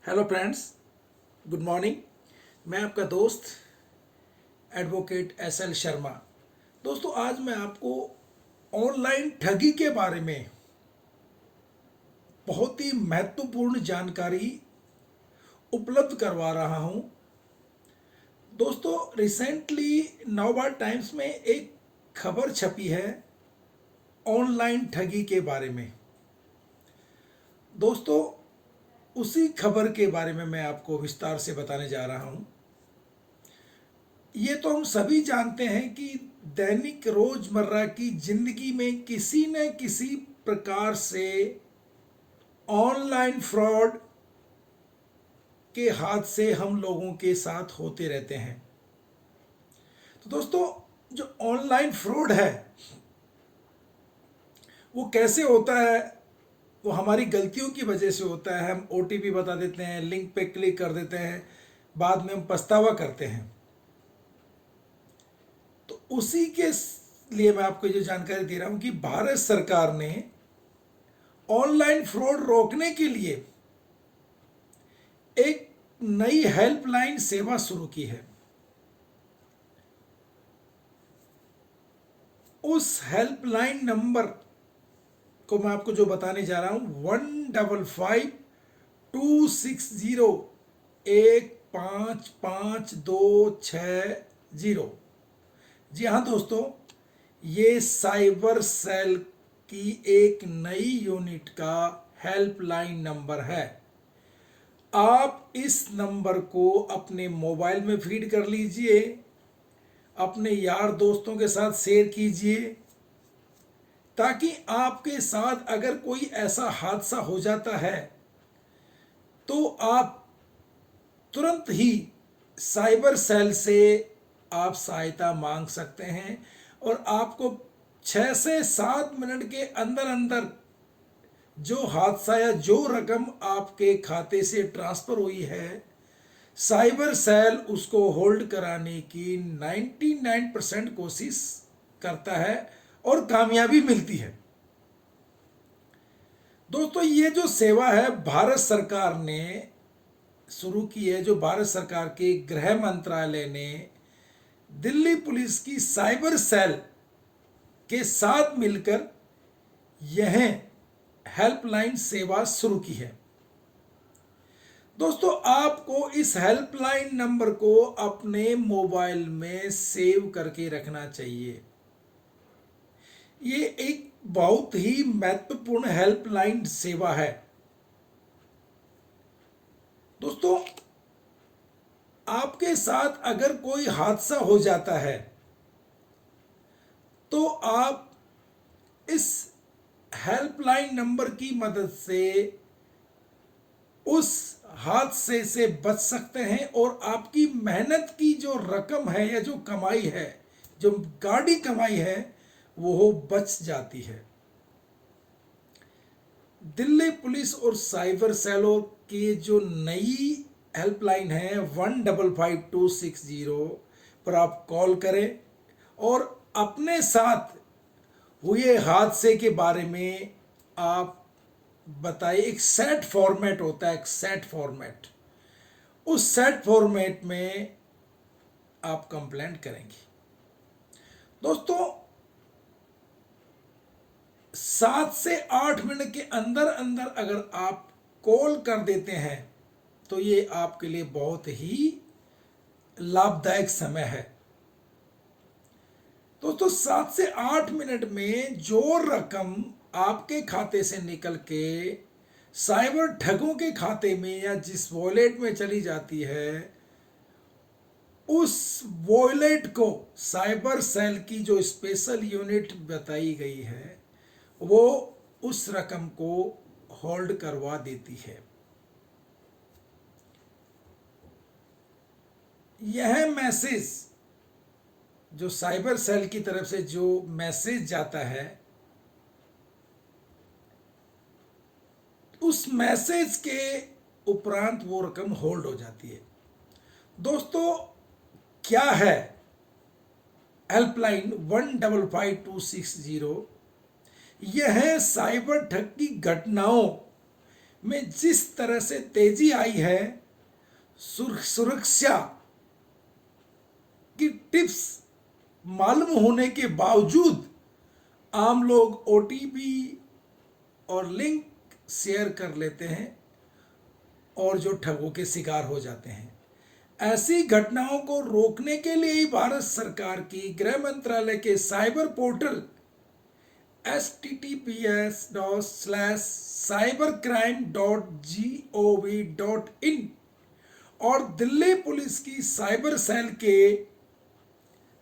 Hello friends, good morning. मैं आपका दोस्त एडवोकेट एस एल शर्मा। दोस्तों, आज मैं आपको ऑनलाइन ठगी के बारे में बहुत ही महत्वपूर्ण जानकारी उपलब्ध करवा रहा हूं। दोस्तों, रिसेंटली नवभारत टाइम्स में एक खबर छपी है ऑनलाइन ठगी के बारे में। दोस्तों, उसी खबर के बारे में मैं आपको विस्तार से बताने जा रहा हूं। ये तो हम सभी जानते हैं कि दैनिक रोजमर्रा की जिंदगी में किसी न किसी प्रकार से ऑनलाइन फ्रॉड के हादसे हम लोगों के साथ होते रहते हैं। तो दोस्तों, जो ऑनलाइन फ्रॉड है वो कैसे होता है? वो हमारी गलतियों की वजह से होता है। हम ओटीपी बता देते हैं, लिंक पे क्लिक कर देते हैं, बाद में हम पछतावा करते हैं। तो उसी के लिए मैं आपको जो जानकारी दे रहा हूं कि भारत सरकार ने ऑनलाइन फ्रॉड रोकने के लिए एक नई हेल्पलाइन सेवा शुरू की है। उस हेल्पलाइन नंबर को मैं आपको जो बताने जा रहा हूं 155260 155260। जी हाँ दोस्तों, ये साइबर सेल की एक नई यूनिट का हेल्पलाइन नंबर है। आप इस नंबर को अपने मोबाइल में फीड कर लीजिए, अपने यार दोस्तों के साथ शेयर कीजिए, ताकि आपके साथ अगर कोई ऐसा हादसा हो जाता है तो आप तुरंत ही साइबर सेल से आप सहायता मांग सकते हैं और आपको 6 से 7 मिनट के अंदर अंदर जो हादसा या जो रकम आपके खाते से ट्रांसफर हुई है, साइबर सेल उसको होल्ड कराने की 99% कोशिश करता है और कामयाबी मिलती है। दोस्तों, ये जो सेवा है भारत सरकार ने शुरू की है, जो भारत सरकार के गृह मंत्रालय ने दिल्ली पुलिस की साइबर सेल के साथ मिलकर यह हेल्पलाइन सेवा शुरू की है। दोस्तों, आपको इस हेल्पलाइन नंबर को अपने मोबाइल में सेव करके रखना चाहिए। ये एक बहुत ही महत्वपूर्ण हेल्पलाइन सेवा है। दोस्तों, आपके साथ अगर कोई हादसा हो जाता है तो आप इस हेल्पलाइन नंबर की मदद से उस हादसे से बच सकते हैं और आपकी मेहनत की जो रकम है या जो कमाई है, जो गाड़ी कमाई है, वो बच जाती है। दिल्ली पुलिस और साइबर सेलों की जो नई हेल्पलाइन है 155260 पर आप कॉल करें और अपने साथ हुए हादसे के बारे में आप बताइए। एक सेट फॉर्मेट होता है, एक सेट फॉर्मेट, उस सेट फॉर्मेट में आप कंप्लेंट करेंगे। दोस्तों, 7 से 8 मिनट के अंदर अंदर अगर आप कॉल कर देते हैं तो ये आपके लिए बहुत ही लाभदायक समय है। दोस्तों, 7 से 8 मिनट में जो रकम आपके खाते से निकल के साइबर ठगों के खाते में या जिस वॉलेट में चली जाती है, उस वॉलेट को साइबर सेल की जो स्पेशल यूनिट बताई गई है वो उस रकम को होल्ड करवा देती है। यह मैसेज जो साइबर सेल की तरफ से जो मैसेज जाता है, उस मैसेज के उपरांत वो रकम होल्ड हो जाती है। दोस्तों, क्या है हेल्पलाइन 155260? यह साइबर ठग की घटनाओं में जिस तरह से तेजी आई है, सुरक्षा की टिप्स मालूम होने के बावजूद आम लोग ओटीपी और लिंक शेयर कर लेते हैं और जो ठगों के शिकार हो जाते हैं। ऐसी घटनाओं को रोकने के लिए ही भारत सरकार की गृह मंत्रालय के साइबर पोर्टल https://cybercrime.gov.in और दिल्ली पुलिस की साइबर सेल के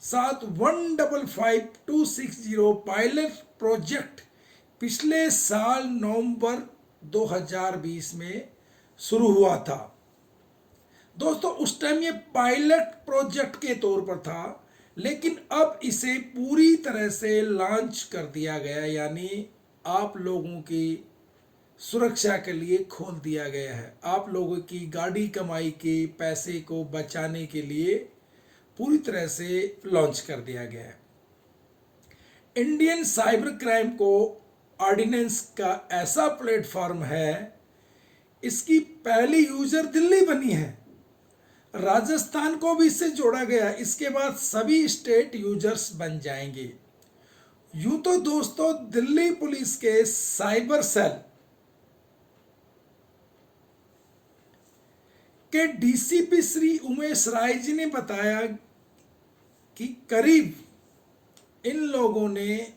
साथ 155260 पायलट प्रोजेक्ट पिछले साल नवंबर 2020 में शुरू हुआ था। दोस्तों, उस टाइम ये पायलट प्रोजेक्ट के तौर पर था, लेकिन अब इसे पूरी तरह से लॉन्च कर दिया गया, यानी आप लोगों की सुरक्षा के लिए खोल दिया गया है। आप लोगों की गाड़ी कमाई के पैसे को बचाने के लिए पूरी तरह से लॉन्च कर दिया गया है। इंडियन साइबर क्राइम को ऑर्डिनेंस का ऐसा प्लेटफॉर्म है, इसकी पहली यूजर दिल्ली बनी है, राजस्थान को भी इससे जोड़ा गया, इसके बाद सभी स्टेट यूजर्स बन जाएंगे। यूं तो दोस्तों, दिल्ली पुलिस के साइबर सेल के डीसीपी श्री उमेश राय जी ने बताया कि करीब इन लोगों ने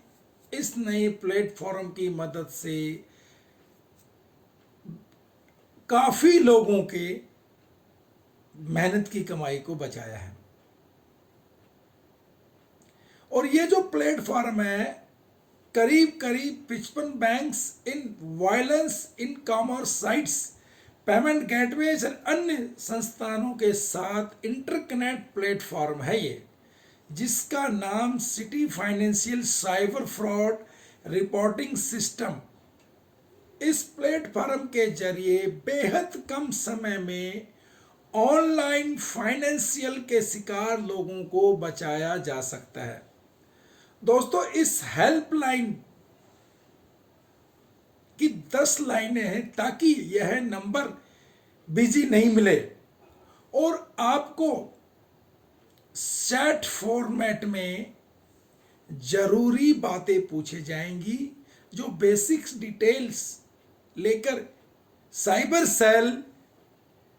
इस नए प्लेटफॉर्म की मदद से काफी लोगों के मेहनत की कमाई को बचाया है। और ये जो प्लेटफॉर्म है, करीब 55 banks in violence in commerce sites, payment gateways और अन्य संस्थानों के साथ इंटरकनेक्ट प्लेटफॉर्म है ये, जिसका नाम city financial cyber fraud reporting system. इस प्लेटफॉर्म के जरिए बेहद कम समय में ऑनलाइन फाइनेंशियल के शिकार लोगों को बचाया जा सकता है। दोस्तों, इस हेल्पलाइन की 10 लाइनें हैं ताकि यह नंबर बिजी नहीं मिले और आपको चैट फॉर्मेट में जरूरी बातें पूछे जाएंगी, जो बेसिक्स डिटेल्स लेकर साइबर सेल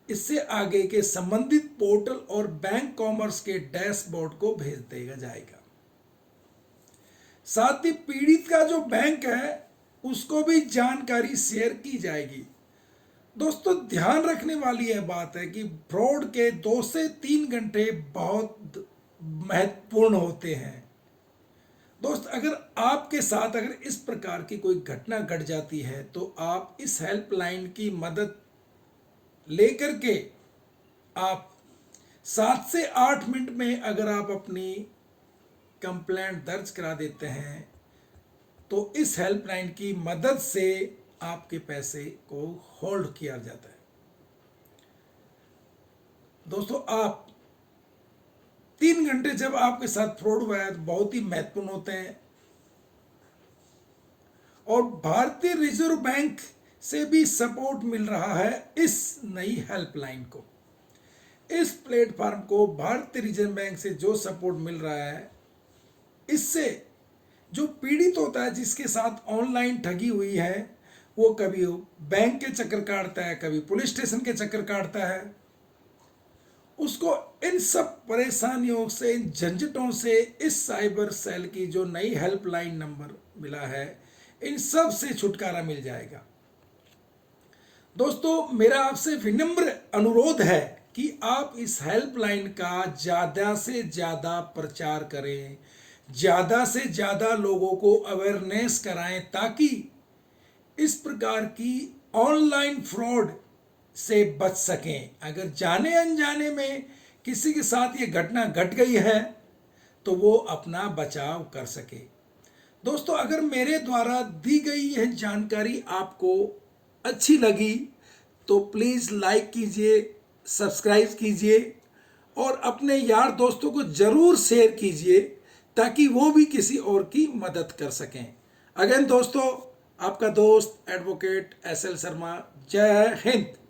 इससे आगे के संबंधित पोर्टल और बैंक कॉमर्स के डैशबोर्ड को भेज देगा जाएगा। साथ ही पीड़ित का जो बैंक है उसको भी जानकारी शेयर की जाएगी। दोस्तों, ध्यान रखने वाली यह बात है कि फ्रॉड के 2 से 3 घंटे बहुत महत्वपूर्ण होते हैं। दोस्त, अगर आपके साथ अगर इस प्रकार की कोई घटना घट जाती है तो आप इस हेल्पलाइन की मदद लेकर के आप 7 से 8 मिनट में अगर आप अपनी कंप्लेंट दर्ज करा देते हैं तो इस हेल्पलाइन की मदद से आपके पैसे को होल्ड किया जाता है। दोस्तों, आप 3 घंटे जब आपके साथ फ्रॉड हुआ है तो बहुत ही महत्वपूर्ण होते हैं। और भारतीय रिजर्व बैंक से भी सपोर्ट मिल रहा है इस नई हेल्पलाइन को। इस प्लेटफॉर्म को भारतीय रिजर्व बैंक से जो सपोर्ट मिल रहा है, इससे जो पीड़ित होता है, जिसके साथ ऑनलाइन ठगी हुई है, वो कभी बैंक के चक्कर काटता है, कभी पुलिस स्टेशन के चक्कर काटता है, उसको इन सब परेशानियों से, इन झंझटों से इस साइबर सेल की जो नई हेल्पलाइन नंबर मिला है, इन सब से छुटकारा मिल जाएगा। दोस्तों, मेरा आपसे विनम्र अनुरोध है कि आप इस हेल्पलाइन का ज़्यादा से ज़्यादा प्रचार करें, ज़्यादा से ज़्यादा लोगों को अवेयरनेस कराएं, ताकि इस प्रकार की ऑनलाइन फ्रॉड से बच सकें। अगर जाने अनजाने में किसी के साथ ये घटना घट गई है तो वो अपना बचाव कर सके। दोस्तों, अगर मेरे द्वारा दी गई यह जानकारी आपको अच्छी लगी तो प्लीज़ लाइक कीजिए, सब्सक्राइब कीजिए और अपने यार दोस्तों को ज़रूर शेयर कीजिए ताकि वो भी किसी और की मदद कर सकें। अगेन दोस्तों, आपका दोस्त एडवोकेट एस एल शर्मा। जय हिंद।